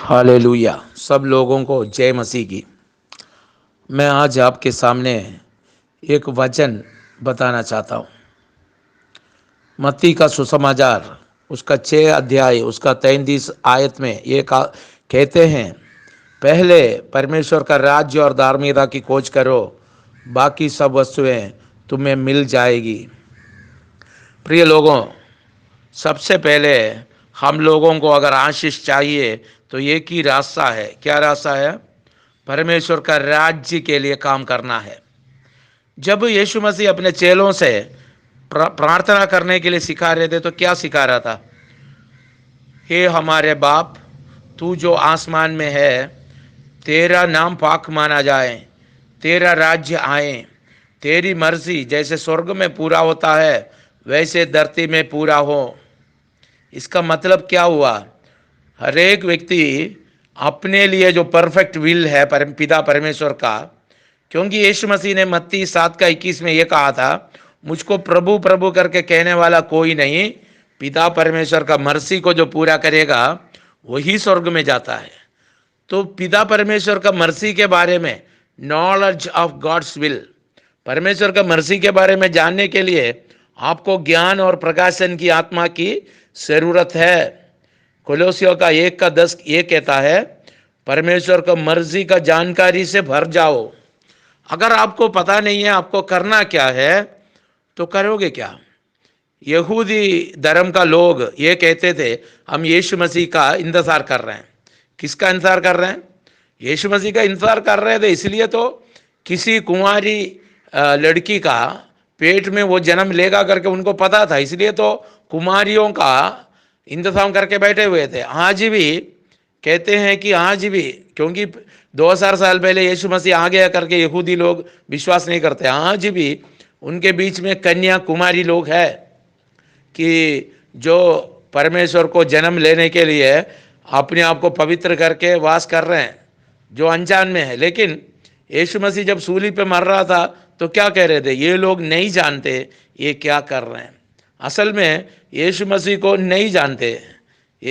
Hallelujah. सब लोगों को जय मसीह की। मैं आज आपके सामने एक वचन बताना चाहता हूँ। मत्ती का सुसमाचार उसका 6 अध्याय उसका 33 आयत में ये कहते हैं, पहले परमेश्वर का राज्य और धार्मिकता की खोज करो, बाकी सब वस्तुएं तुम्हें मिल जाएगी। प्रिय लोगों, सबसे पहले हम लोगों को अगर आशीष चाहिए तो एक ही रास्ता है। क्या रास्ता है? परमेश्वर का राज्य के लिए काम करना है। जब यीशु मसीह अपने चेलों से प्रार्थना करने के लिए सिखा रहे थे तो क्या सिखा रहा था? हे हमारे बाप, तू जो आसमान में है, तेरा नाम पाक माना जाए, तेरा राज्य आए, तेरी मर्जी जैसे स्वर्ग में पूरा होता है वैसे धरती में पूरा हो। इसका मतलब क्या हुआ? हर एक व्यक्ति अपने लिए जो परफेक्ट विल है पिता परमेश्वर का, क्योंकि यीशु मसीह ने मत्ती 7:21 में ये कहा था, मुझको प्रभु प्रभु करके कहने वाला कोई नहीं, पिता परमेश्वर का मर्जी को जो पूरा करेगा वही स्वर्ग में जाता है। तो पिता परमेश्वर का मर्जी के बारे में, नॉलेज ऑफ गॉड्स विल, परमेश्वर का मर्जी के बारे में जानने के लिए आपको ज्ञान और प्रकाशन की आत्मा की जरूरत है। कोलोसियों का 1:10 ये कहता है, परमेश्वर का मर्जी का जानकारी से भर जाओ। अगर आपको पता नहीं है आपको करना क्या है तो करोगे क्या? यहूदी धर्म का लोग ये कहते थे, हम यीशु मसीह का इंतजार कर रहे हैं। किसका इंतजार कर रहे हैं? यीशु मसीह का इंतजार कर रहे थे। इसलिए तो किसी कुंवारी लड़की का पेट में वो जन्म लेगा करके उनको पता था, इसलिए तो कुमारियों का इंतजाम करके बैठे हुए थे। आज भी कहते हैं कि आज भी, क्योंकि 2000 साल पहले यीशु मसीह आ गया करके यहूदी लोग विश्वास नहीं करते, आज भी उनके बीच में कन्या कुमारी लोग हैं कि जो परमेश्वर को जन्म लेने के लिए अपने आप को पवित्र करके वास कर रहे हैं, जो अनजान में है। लेकिन यीशु मसीह जब सूली पे मर रहा था तो क्या कह रहे थे? ये लोग नहीं जानते ये क्या कर रहे हैं। असल में यीशु मसीह को नहीं जानते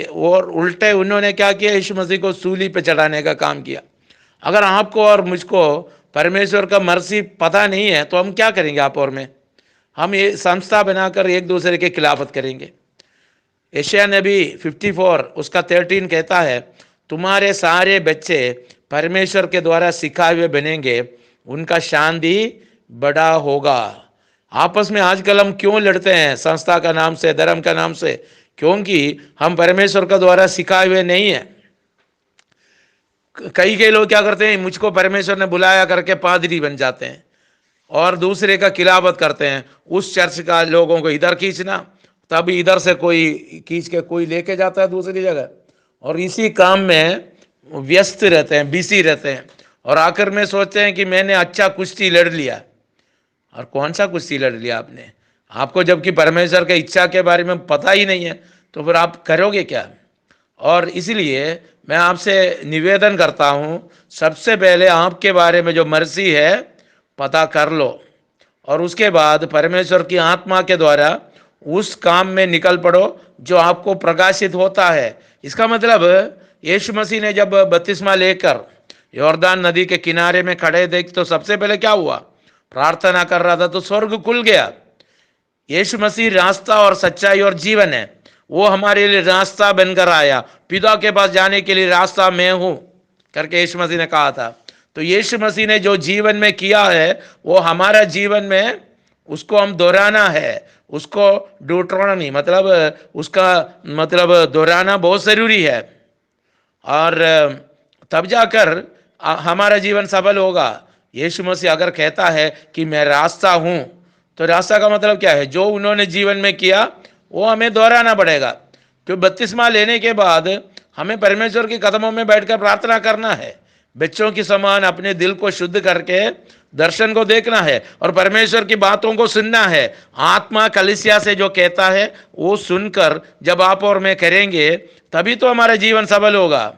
और उल्टे उन्होंने क्या किया? यीशु मसीह को सूली पे चढ़ाने का काम किया। अगर आपको और मुझको परमेश्वर का मर्जी पता नहीं है तो हम क्या करेंगे? आप और मैं, हम ये संस्था बनाकर एक दूसरे के खिलाफत करेंगे। यशायाह नबी 54 उसका 13 कहता है, तुम्हारे सारे बच्चे परमेश्वर के द्वारा सिखाए हुए बनेंगे, उनका शान भी बड़ा होगा। आपस में आजकल हम क्यों लड़ते हैं? संस्था का नाम से, धर्म का नाम से, क्योंकि हम परमेश्वर का द्वारा सिखाए हुए नहीं है। कई लोग क्या करते हैं, मुझको परमेश्वर ने बुलाया करके पादरी बन जाते हैं और दूसरे का खिलाफत करते हैं। उस चर्च का लोगों को इधर खींचना, तभी इधर से कोई खींच के कोई लेके जाता है दूसरी जगह, और इसी काम में व्यस्त रहते हैं, बिजी रहते हैं, और आखिर में सोचते हैं कि मैंने अच्छा कुश्ती लड़ लिया। और कौन सा कुश्ती लड़ लिया आपने? आपको जबकि परमेश्वर के इच्छा के बारे में पता ही नहीं है तो फिर आप करोगे क्या? और इसलिए मैं आपसे निवेदन करता हूँ, सबसे पहले आपके बारे में जो मर्जी है पता कर लो, और उसके बाद परमेश्वर की आत्मा के द्वारा उस काम में निकल पड़ो जो आपको प्रकाशित होता है। इसका मतलब यीशु मसीह ने जब बपतिस्मा लेकर यॉर्दान नदी के किनारे में खड़े थे तो सबसे पहले क्या हुआ? प्रार्थना कर रहा था तो स्वर्ग खुल गया। यीशु मसीह रास्ता और सच्चाई और जीवन है, वो हमारे लिए रास्ता बनकर आया। पिता के पास जाने के लिए रास्ता मैं हूं करके यीशु मसीह ने कहा था। तो यीशु मसीह ने जो जीवन में किया है वो हमारा जीवन में उसको हम दोहराना है, उसको ड्यूटरोनॉमी मतलब उसका मतलब दोहराना बहुत जरूरी है, और तब जाकर हमारा जीवन सफल होगा। यीशु मसीह अगर कहता है कि मैं रास्ता हूं, तो रास्ता का मतलब क्या है? जो उन्होंने जीवन में किया वो हमें दोहराना पड़ेगा। तो बपतिस्मा लेने के बाद हमें परमेश्वर के कदमों में बैठकर प्रार्थना करना है, बच्चों की समान अपने दिल को शुद्ध करके दर्शन को देखना है और परमेश्वर की बातों को सुनना है। आत्मा कलीसिया से जो कहता है वो सुनकर जब आप और मैं करेंगे तभी तो हमारा जीवन सफल होगा,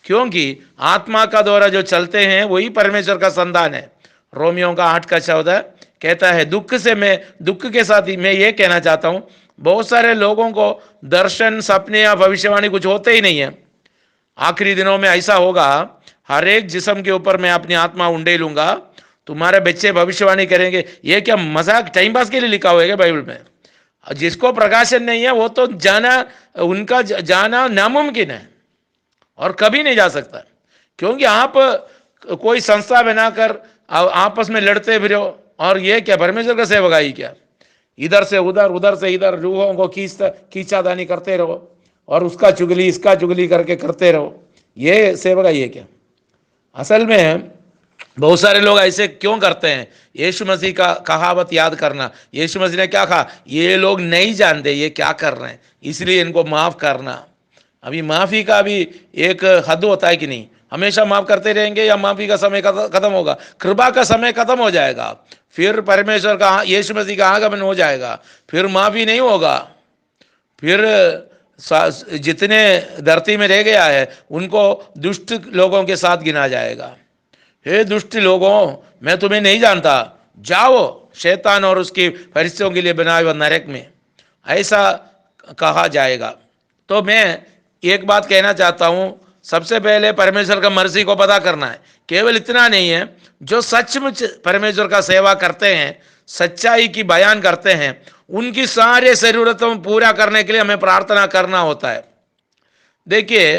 क्योंकि आत्मा का द्वारा जो चलते हैं वही परमेश्वर का संतान है। रोमियो का 8:14 कहता है, दुख के साथ ही मैं ये कहना चाहता हूँ, बहुत सारे लोगों को दर्शन, सपने या भविष्यवाणी कुछ होते ही नहीं है। आखिरी दिनों में ऐसा होगा, हर एक जिस्म के ऊपर मैं अपनी आत्मा उंडेलूंगा, तुम्हारे बच्चे भविष्यवाणी करेंगे। ये क्या मजाक टाइम पास के लिए लिखा हुआ है क्या बाइबल में? जिसको प्रकाशन नहीं है वो तो जाना, उनका जाना नामुमकिन है और कभी नहीं जा सकता, क्योंकि आप कोई संस्था बनाकर आपस में लड़ते फिरो। और ये क्या परमेश्वर का सेवकाई क्या? इधर से उधर, उधर से इधर रूहों को खींचादानी करते रहो और उसका चुगली इसका चुगली करके करते रहो। ये सेवकाई है क्या? असल में बहुत सारे लोग ऐसे क्यों करते हैं? यीशु मसीह का कहावत याद करना। यीशु मसीह ने क्या कहा? ये लोग नहीं जानते ये क्या कर रहे हैं, इसलिए इनको माफ करना। अभी माफी का भी एक हद होता है कि नहीं? हमेशा माफ करते रहेंगे या माफी का समय खत्म होगा? कृपा का समय खत्म हो जाएगा, फिर परमेश्वर का, यीशु मसीह का आगमन हो जाएगा, फिर माफी नहीं होगा। फिर जितने धरती में रह गया है उनको दुष्ट लोगों के साथ गिना जाएगा। हे दुष्ट लोगों, मैं तुम्हें नहीं जानता, जाओ शैतान और उसके फरिश्तों के लिए बनाए हुए नरक में, ऐसा कहा जाएगा। तो मैं एक बात कहना चाहता हूं, सबसे पहले परमेश्वर का मर्जी को पता करना है। केवल इतना नहीं है, जो सचमुच परमेश्वर का सेवा करते हैं, सच्चाई की बयान करते हैं, उनकी सारे जरूरतों पूरा करने के लिए हमें प्रार्थना करना होता है। देखिए,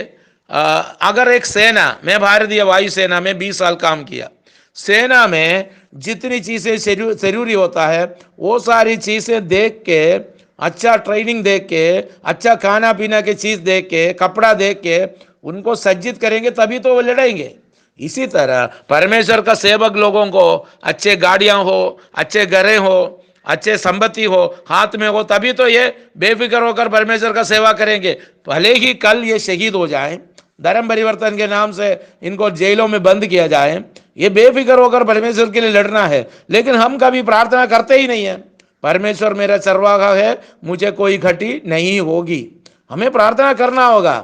अगर एक सेना, मैं भारतीय वायुसेना में 20 साल काम किया, सेना में जितनी चीजें जरूरी होता है वो सारी चीजें देख के, अच्छा ट्रेनिंग देख के, अच्छा खाना पीना की चीज देख के, कपड़ा देख के उनको सज्जित करेंगे, तभी तो वो लड़ेंगे। इसी तरह परमेश्वर का सेवक लोगों को अच्छे गाड़ियां हो, अच्छे घरें हो, अच्छे संपत्ति हो, हाथ में हो, तभी तो ये बेफिक्र होकर परमेश्वर का सेवा करेंगे। भले ही कल ये शहीद हो जाए, धर्म परिवर्तन के नाम से इनको जेलों में बंद किया जाए, ये बेफिक्र होकर परमेश्वर के लिए लड़ना है। लेकिन हम कभी प्रार्थना करते ही नहीं है, परमेश्वर मेरा चरवाहा है, मुझे कोई घटी नहीं होगी। हमें प्रार्थना करना होगा।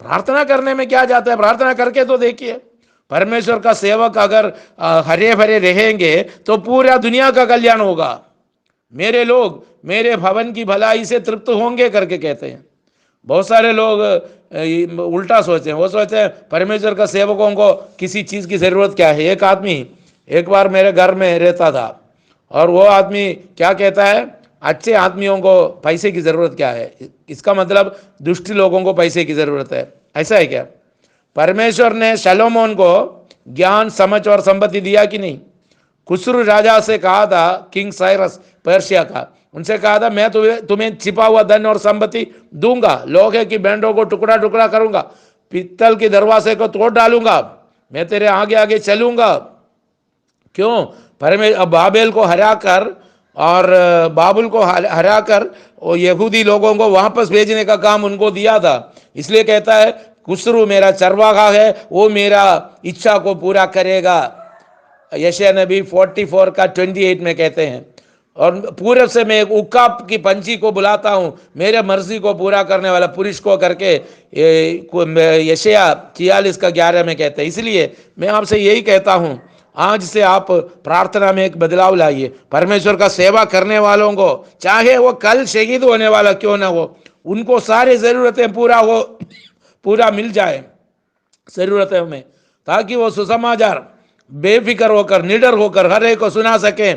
प्रार्थना करने में क्या जाता है? प्रार्थना करके तो देखिए, परमेश्वर का सेवक अगर हरे भरे रहेंगे तो पूरा दुनिया का कल्याण होगा। मेरे लोग मेरे भवन की भलाई से तृप्त होंगे करके कहते हैं। बहुत सारे लोग उल्टा सोचते हैं, वो सोचते हैं परमेश्वर का सेवकों को किसी चीज की जरूरत क्या है। एक आदमी एक बार मेरे घर में रहता था और वो आदमी क्या कहता है, अच्छे आदमियों को पैसे की जरूरत क्या है? इसका मतलब दुष्ट लोगों को पैसे की जरूरत है, ऐसा है क्या? परमेश्वर ने शलोमोन को ज्ञान, समझ और संपत्ति दिया कि नहीं? खुसरू राजा से कहा था, किंग साइरस पर्शिया का, उनसे कहा था मैं तुम्हें छिपा हुआ धन और संपत्ति दूंगा, लोहे की बैंडों को टुकड़ा टुकड़ा करूंगा, पीतल के दरवाजे को तोड़ डालूंगा, मैं तेरे आगे आगे चलूंगा। क्यों? परमेश्वर बाबेल को हराकर और बाबुल को हराकर और यहूदी लोगों को वापस भेजने का काम उनको दिया था। इसलिए कहता है खुसरू मेरा चरवाहा है, वो मेरा इच्छा को पूरा करेगा। यशायाह नबी 44 का 28 में कहते हैं। और पूरब से मैं एक उक्काब की पंछी को बुलाता हूँ, मेरे मर्जी को पूरा करने वाला पुरुष को करके यशायाह 46 का 11 में कहते हैं। इसलिए मैं आपसे यही कहता हूँ, आज से आप प्रार्थना में एक बदलाव लाइए। परमेश्वर का सेवा करने वालों को, चाहे वो कल शहीद होने वाला क्यों ना हो, उनको सारी जरूरतें पूरा मिल जाए जरूरतों में, ताकि वो सुसमाचार बेफिक्र होकर, निडर होकर हर एक को सुना सके।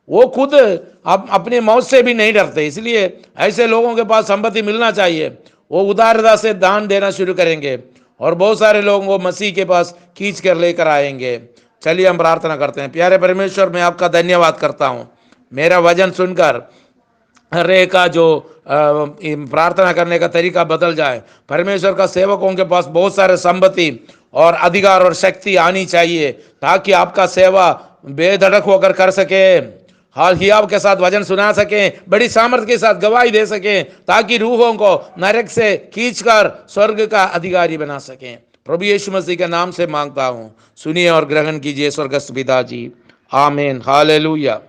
वो खुद अपनी मौत से भी नहीं डरते, इसलिए ऐसे लोगों के पास संपत्ति मिलना चाहिए। वो उदारता से दान देना शुरू करेंगे और बहुत सारे लोगों को मसीह के पास खींच कर लेकर आएंगे। चलिए हम प्रार्थना करते हैं। प्यारे परमेश्वर, मैं आपका धन्यवाद करता हूँ, मेरा वचन सुनकर हर एक का जो प्रार्थना करने का तरीका बदल जाए। परमेश्वर का सेवकों के पास बहुत सारे संपत्ति और अधिकार और शक्ति आनी चाहिए, ताकि आपका सेवा बेधड़क होकर कर सके, हाल हियाव के साथ वचन सुना सकें, बड़ी सामर्थ के साथ गवाही दे सकें, ताकि रूहों को नरक से खींचकर स्वर्ग का अधिकारी बना सकें। प्रभु यीशु मसीह के नाम से मांगता हूँ, सुनिए और ग्रहण कीजिए स्वर्गस्थ पिताजी। आमीन। हालेलुया।